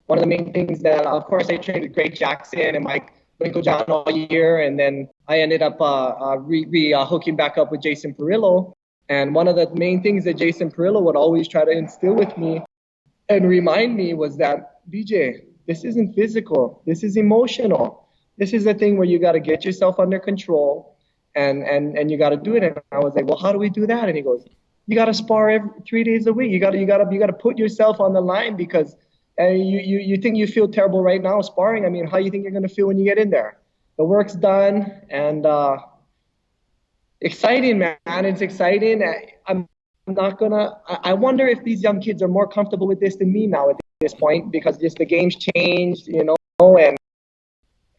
one of the main things that, of course, I trained with Greg Jackson and Mike Winklejohn all year, and then I ended up hooking back up with Jason Perillo. And one of the main things that Jason Perillo would always try to instill with me and remind me was that, BJ, this isn't physical. This is emotional. This is the thing where you got to get yourself under control and you got to do it. And I was like, well, how do we do that? And he goes, you got to spar 3 days a week. You got to put yourself on the line because you think you feel terrible right now sparring. I mean, how do you think you're going to feel when you get in there? The work's done and exciting, man. It's exciting. I'm not gonna. I wonder if these young kids are more comfortable with this than me now at this point because just the game's changed, and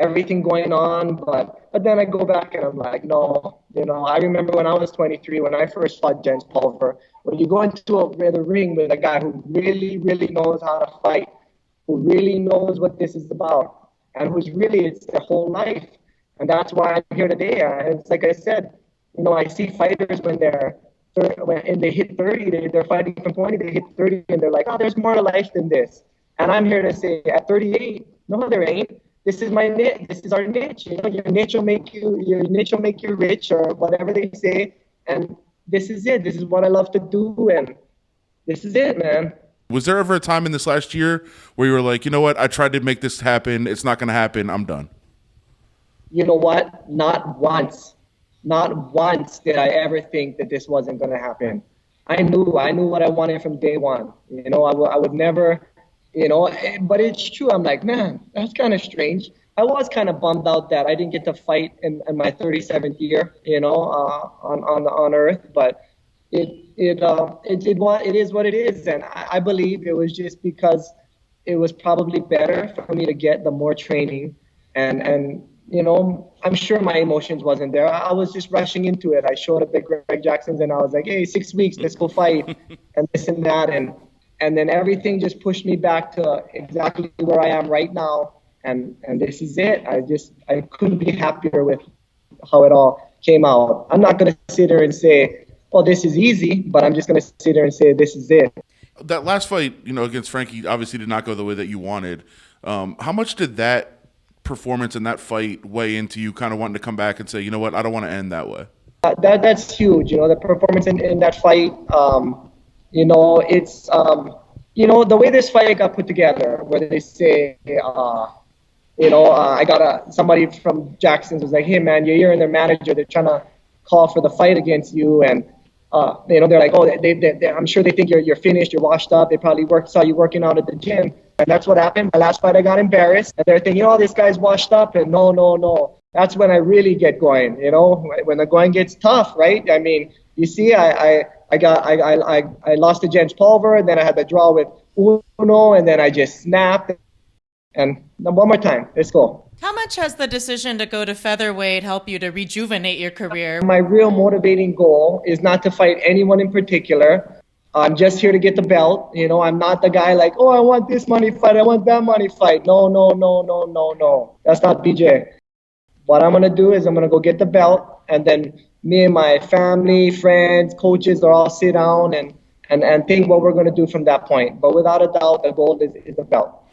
everything going on. But then I go back and I'm like, no, I remember when I was 23, when I first fought Jens Pulver, when you go into the ring with a guy who really, really knows how to fight, who really knows what this is about, and who's really, it's their whole life. And that's why I'm here today. And it's like I said, I see fighters when they hit 30, they're fighting from 20, they hit 30, and they're like, oh, there's more to life than this. And I'm here to say, at 38, no, there ain't. This is my niche. This is our niche. Your niche will make you rich, or whatever they say. And this is it. This is what I love to do, and this is it, man. Was there ever a time in this last year where you were like, you know what, I tried to make this happen. It's not going to happen. I'm done. You know what? Not once. Not once did I ever think that this wasn't going to happen. I knew what I wanted from day one. I would never, but it's true. I'm like, man, that's kind of strange. I was kind of bummed out that I didn't get to fight in my 37th year, on Earth. But it is what it is, and I believe it was just because it was probably better for me to get the more training, and I'm sure my emotions wasn't there. I was just rushing into it. I showed up at Greg Jackson's and I was like, hey, 6 weeks, let's go fight, and this and that, and then everything just pushed me back to exactly where I am right now. And this is it. I couldn't be happier with how it all came out. I'm not going to sit there and say, well, this is easy, but I'm just going to sit there and say, this is it. That last fight, against Frankie obviously did not go the way that you wanted. How much did that performance in that fight weigh into you kind of wanting to come back and say, you know what, I don't want to end that way? That's huge. The performance in that fight, it's, the way this fight got put together, where they say, I got somebody from Jackson's was like, hey, man, you're in their manager. They're trying to call for the fight against you. And, they're like, oh, I'm sure they think you're finished, you're washed up. They probably saw you working out at the gym. And that's what happened. My last fight, I got embarrassed. And they're thinking, this guy's washed up. And no. That's when I really get going, when the going gets tough, right? I mean, you see, I lost to Jens Pulver, and then I had the draw with Uno, and then I just snapped. And one more time, let's go. How much has the decision to go to featherweight help you to rejuvenate your career? My real motivating goal is not to fight anyone in particular. I'm just here to get the belt. I'm not the guy like, I want this money fight, I want that money fight. No. That's not BJ. What I'm going to do is I'm going to go get the belt, and then me and my family, friends, coaches, they'll all sit down and think what we're going to do from that point. But without a doubt, the goal is the belt.